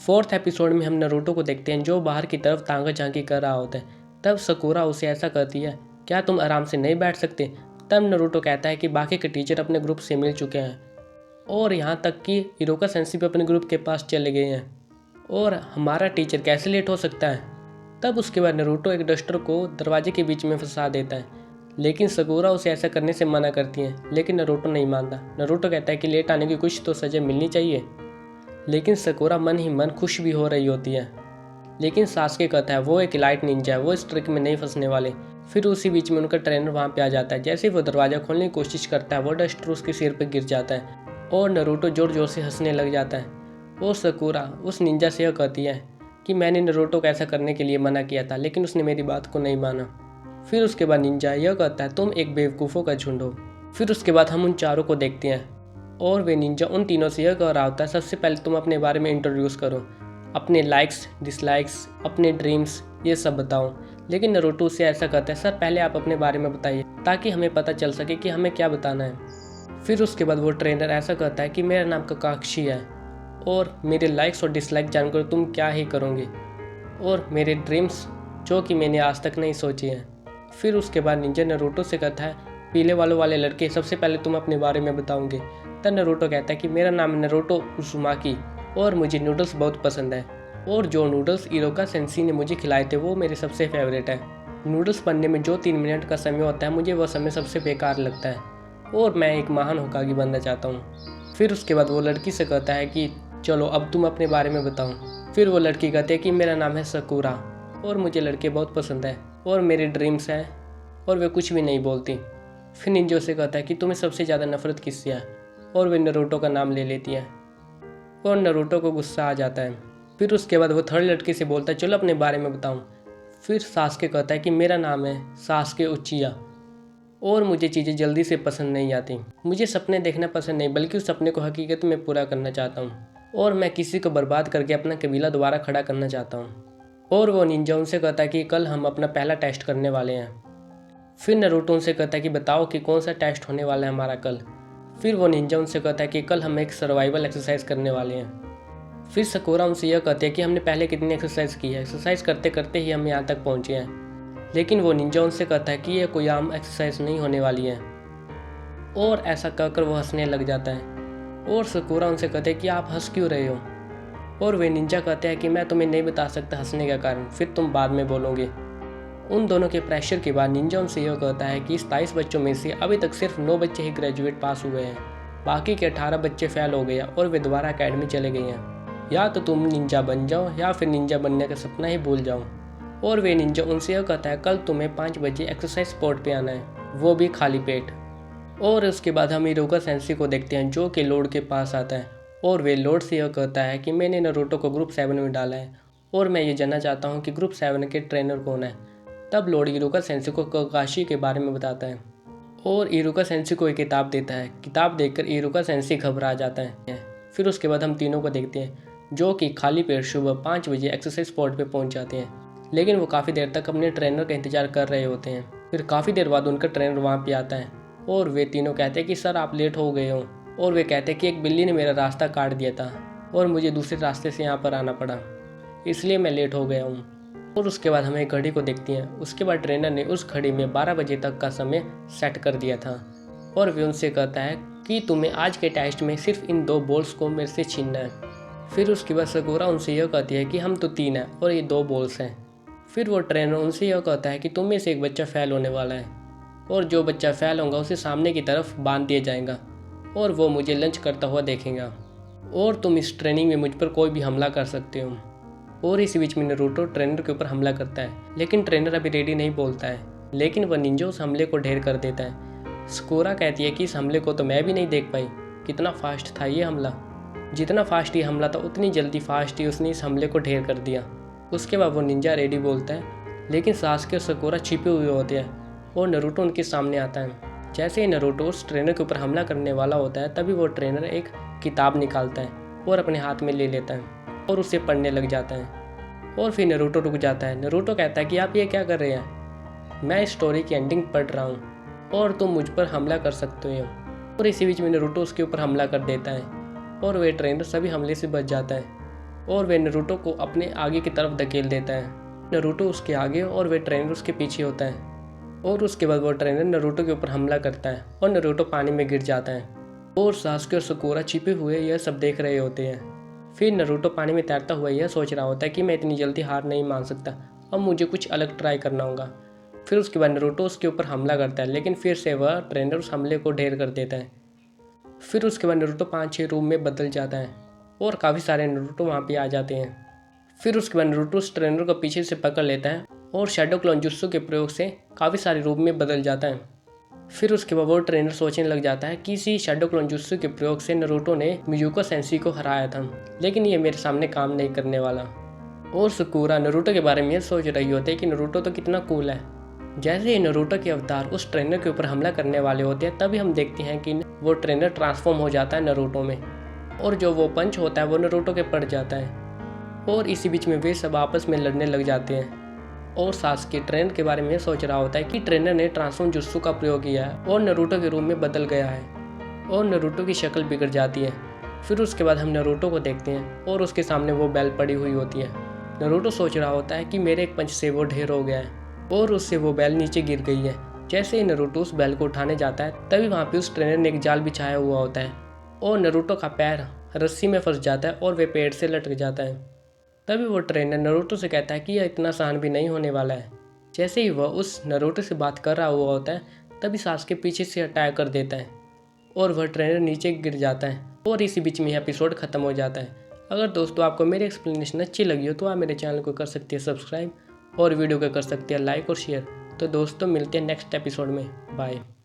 4th episode में हम Naruto को देखते हैं जो बाहर की तरफ तांगा झांकी कर रहा होता है। तब साकुरा उसे ऐसा कहती है, क्या तुम आराम से नहीं बैठ सकते? तब नारुतो कहता है कि बाकी के टीचर अपने ग्रुप से मिल चुके हैं और यहाँ तक कि इरोका सेंसी भी अपने ग्रुप के पास चले गए हैं और हमारा टीचर कैसे लेट हो सकता है। तब उसके बाद नारुतो एक डस्टर को दरवाजे के बीच में फंसा देता है, लेकिन साकुरा उसे ऐसा करने से मना करती है। लेकिन नारुतो नहीं मानता। नारुतो कहता है कि लेट आने की कुछ तो सज़ा मिलनी चाहिए, लेकिन साकुरा मन ही मन खुश भी हो रही होती है। लेकिन सासुके कहता है वो एक लाइट निंजा है, वो इस ट्रिक में नहीं फंसने वाले। फिर उसी बीच में उनका ट्रेनर वहाँ पे आ जाता है। जैसे ही वो दरवाज़ा खोलने की कोशिश करता है वो डस्टर उसके सिर पर गिर जाता है और नारुतो जोर जोर से हंसने लग जाता है। और साकुरा उस निंजा से यह कहती है कि मैंने नारुतो को ऐसा करने के लिए मना किया था, लेकिन उसने मेरी बात को नहीं माना। फिर उसके बाद निंजा यह कहता है तुम एक बेवकूफ़ों का झुंड हो। फिर उसके बाद हम उन चारों को देखते हैं और वे निंजा उन तीनों से यह कह रहा होता है, सबसे पहले तुम अपने बारे में इंट्रोड्यूस करो, अपने लाइक्स डिसलाइक्स, अपने ड्रीम्स, ये सब बताओ। लेकिन नारुतो उसे ऐसा कहता है, सर पहले आप अपने बारे में बताइए ताकि हमें पता चल सके कि हमें क्या बताना है। फिर उसके बाद वो ट्रेनर ऐसा कहता है कि मेरा नाम काकाक्षी है और मेरे लाइक्स और डिसलाइक जानकर तुम क्या ही करोगे और मेरे ड्रीम्स जो कि मैंने आज तक नहीं सोचे हैं। फिर उसके बाद निंजा नारुतो से कहता है, पीले बालों वाले लड़के सबसे पहले तुम अपने बारे में बताओगे। तब नारुतो कहता है कि मेरा नाम नारुतो उज़ुमाकी और मुझे नूडल्स बहुत पसंद है और जो नूडल्स इरोका सेंसी ने मुझे खिलाए थे वो मेरे सबसे फेवरेट है। नूडल्स बनने में जो 3 मिनट का समय होता है मुझे वह समय सबसे बेकार लगता है और मैं एक महान होकागी बनना चाहता हूँ। फिर उसके बाद वो लड़की से कहता है कि चलो अब तुम अपने बारे में बताओ। फिर वो लड़की कहती है कि मेरा नाम है साकुरा और मुझे लड़के बहुत पसंद है और मेरे ड्रीम्स हैं और वे कुछ भी नहीं बोलती। फिर निंजो से कहता है कि तुम्हें सबसे ज़्यादा नफरत किससे है और वे नारुतो का नाम ले लेती है और नारुतो को गुस्सा आ जाता है। फिर उसके बाद वो थर्ड लड़की से बोलता है चलो अपने बारे में बताऊं। फिर सासुके कहता है कि मेरा नाम है सासुके उचिया और मुझे चीज़ें जल्दी से पसंद नहीं आती। मुझे सपने देखना पसंद नहीं बल्कि उस सपने को हकीकत में पूरा करना चाहता हूँ और मैं किसी को बर्बाद करके अपना कबीला दोबारा खड़ा करना चाहता हूँ। और वो निंजा उनसे कहता है कि कल हम अपना पहला टेस्ट करने वाले हैं। फिर नारुतो उनसे कहता है कि बताओ कि कौन सा टेस्ट होने वाला है हमारा कल। फिर वो निंजा उनसे कहता है कि कल हम एक सर्वाइवल एक्सरसाइज करने वाले हैं। फिर साकुरा उनसे यह कहते हैं कि हमने पहले कितनी एक्सरसाइज की है, एक्सरसाइज करते करते ही हम यहाँ तक पहुँचे हैं। लेकिन वो निंजा उनसे कहता है कि यह कोई आम एक्सरसाइज नहीं होने वाली है और ऐसा कहकर वो हंसने लग जाता है। और साकुरा उनसे कहते हैं कि आप हंस क्यों रहे हो और वे निंजा कहते हैं कि मैं तुम्हें नहीं बता सकता हंसने का कारण, फिर तुम बाद में बोलोगे। उन दोनों के प्रेशर के बाद निंजा उनसे यह कहता है कि 27 बच्चों में से अभी तक सिर्फ 9 बच्चे ही ग्रेजुएट पास हुए हैं, बाकी के 18 बच्चे फेल हो गए और वे दोबारा अकेडमी चले गए हैं। या तो तुम निंजा बन जाओ या फिर निंजा बनने का सपना ही भूल जाओ। और वे निंजा उनसे यह कहता है कल तुम्हें 5 बजे एक्सरसाइज स्पॉट पे आना है, वो भी खाली पेट। और उसके बाद हम इरोका सेंसी को देखते हैं जो कि लॉर्ड के पास आता है और वे लॉर्ड से यह कहता है कि मैंने नारुतो को ग्रुप 7 में डाला है और मैं ये जानना चाहता हूँ कि ग्रुप 7 के ट्रेनर कौन है। तब लॉर्ड इरोका सेंसी को काकाशी के बारे में बताता है और इरोका सेंसी को एक किताब देता है। किताब देखकर इरोका सेंसी घबरा जाता है। फिर उसके बाद हम तीनों को देखते हैं जो कि खाली पेट सुबह 5 बजे एक्सरसाइज स्पॉट पे पहुंच जाते हैं, लेकिन वो काफ़ी देर तक अपने ट्रेनर का इंतजार कर रहे होते हैं। फिर काफ़ी देर बाद उनका ट्रेनर वहाँ पे आता है और वे तीनों कहते हैं कि सर आप लेट हो गए हो और वे कहते हैं कि एक बिल्ली ने मेरा रास्ता काट दिया था और मुझे दूसरे रास्ते से यहाँ पर आना पड़ा, इसलिए मैं लेट हो गया हूँ। और उसके बाद हमें घड़ी को देखती हैं। उसके बाद ट्रेनर ने उस घड़ी में 12 बजे तक का समय सेट कर दिया था और वे उनसे कहता है कि तुम्हें आज के टेस्ट में सिर्फ इन 2 बॉल्स को मेरे से छीनना है। फिर उसके बाद साकुरा उनसे यह कहती है कि हम तो 3 हैं और ये 2 बॉल्स हैं। फिर वो ट्रेनर उनसे यह कहता है कि तुम में से एक बच्चा फेल होने वाला है और जो बच्चा फेल होगा उसे सामने की तरफ बांध दिया जाएगा और वो मुझे लंच करता हुआ देखेगा और तुम इस ट्रेनिंग में मुझ पर कोई भी हमला कर सकते हो। और इसी बीच में नारुतो ट्रेनर के ऊपर हमला करता है, लेकिन ट्रेनर अभी रेडी नहीं बोलता है, लेकिन वह निंजा उस हमले को ढेर कर देता है। साकुरा कहती है कि इस हमले को तो मैं भी नहीं देख पाई, कितना फास्ट था ये हमला। जितना फास्ट ये हमला था उतनी जल्दी फास्ट ही उसने इस हमले को ढेर कर दिया। उसके बाद वो निंजा रेडी बोलता है, लेकिन सासुके और साकुरा छिपे हुए होते हैं और नारुतो उनके सामने आता है। जैसे ही नारुतो उस ट्रेनर के ऊपर हमला करने वाला होता है तभी वो ट्रेनर एक किताब निकालता है और अपने हाथ में ले लेता है और उसे पढ़ने लग जाता है। और फिर नारुतो रुक जाता है। नारुतो कहता है कि आप ये क्या कर रहे हैं, मैं इस स्टोरी की एंडिंग पढ़ रहा हूँ और तुम मुझ पर हमला कर सकते हो। और इसी बीच में नारुतो उसके ऊपर हमला कर देता है और वे ट्रेनर सभी हमले से बच जाता है। और वे नरूटो को अपने आगे की तरफ धकेल देता है। नरूटो उसके आगे और वे ट्रेनर उसके पीछे होता है और उसके बाद वो ट्रेनर नरूटो के ऊपर हमला करता है और नरूटो पानी में गिर जाता है और सास्के और सकुरा छिपे हुए यह सब देख रहे होते हैं। फिर नरूटो पानी में तैरता हुआ यह सोच रहा होता है कि मैं इतनी जल्दी हार नहीं मान सकता, अब मुझे कुछ अलग ट्राई करना होगा। फिर उसके बाद नरूटो उसके ऊपर हमला करता है, लेकिन फिर से वह ट्रेनर उस हमले को ढेर कर देता है। फिर उसके बाद नरूटो 5-6 रूम में बदल जाता है और काफ़ी सारे नरूटो वहाँ पे आ जाते हैं। फिर उसके बाद नरूटो उस ट्रेनर को पीछे से पकड़ लेता है और शैडो क्लोन जुत्सु के प्रयोग से काफ़ी सारे रूप में बदल जाता है। फिर उसके बाद वो ट्रेनर सोचने लग जाता है कि इसी शैडो क्लोन जुत्सु के प्रयोग से नरूटो ने मिजुको सेंसी को हराया था, लेकिन ये मेरे सामने काम नहीं करने वाला। और सकुरा नरूटो के बारे में ये सोच रही होती है कि नरूटो तो कितना कूल है। जैसे ही नरूटो के अवतार उस ट्रेनर के ऊपर हमला करने वाले होते हैं, तभी हम देखते हैं कि वो ट्रेनर ट्रांसफॉर्म हो जाता है नरूटो में और जो वो पंच होता है वो नरूटो के पड़ जाता है और इसी बीच में वे सब आपस में लड़ने लग जाते हैं। और सास्के ट्रेनर के बारे में सोच रहा होता है कि ट्रेनर ने ट्रांसफॉर्म जुत्सु का प्रयोग किया है और नरूटो के रूप में बदल गया है और नरूटो की शक्ल बिगड़ जाती है। फिर उसके बाद हम नरूटो को देखते हैं और उसके सामने वो बेल पड़ी हुई होती है। नरूटो सोच रहा होता है कि मेरे एक पंच से वो ढेर हो गया है और उससे वो बेल नीचे गिर गई है। जैसे ही नरूटो उस बेल को उठाने जाता है, तभी वहाँ पे उस ट्रेनर ने एक जाल बिछाया हुआ होता है और नरूटो का पैर रस्सी में फंस जाता है और वे पेड़ से लटक जाता है। तभी वो ट्रेनर नरूटो से कहता है कि यह इतना आसान भी नहीं होने वाला है। जैसे ही वह उस नरूटो से बात कर रहा हुआ होता है, तभी सास्के पीछे से अटैक कर देता है और वह ट्रेनर नीचे गिर जाता है और इसी बीच में यह एपिसोड खत्म हो जाता है। अगर दोस्तों आपको मेरी एक्सप्लेनेशन अच्छी लगी हो तो आप मेरे चैनल को कर सकते हैं सब्सक्राइब और वीडियो को कर सकते हैं लाइक और शेयर। तो दोस्तों मिलते हैं नेक्स्ट एपिसोड में। बाय।